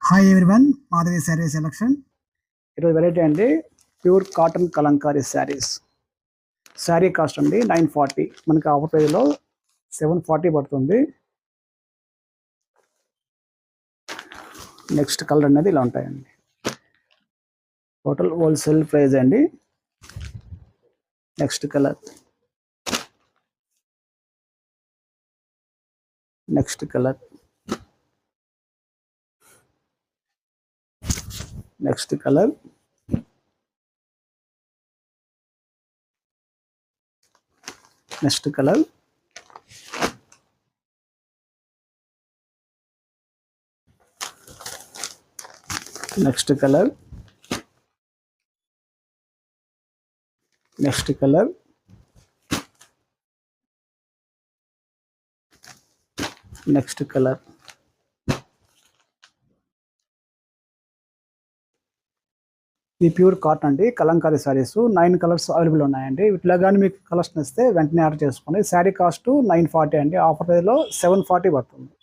Hi everyone, Madhavi sari selection. ఈరోజు variety అండి pure cotton Kalamkari saris. Sari cost అండి 940, మనకి ఆఫర్ ప్రైజ్లో 740 పడుతుంది. నెక్స్ట్ కలర్ అనేది ఇలా ఉంటాయండి. టోటల్ హోల్సేల్ ప్రైజ్ అండి. Next colour, next colour, next colour, next colour, next colour, next colour, next colour. ఇది ప్యూర్ కాటన్ అండి, కలంకారీ శారీస్. 9 కలర్స్ అవైలబుల్ ఉన్నాయండి. వీటిలో కానీ మీకు కలర్స్ ఇస్తే వెంటనే ఆర్డర్ చేసుకోండి. శారీ కాస్ట్ 940 అండి, ఆఫర్ ప్రైజ్లో 740 పడుతుంది.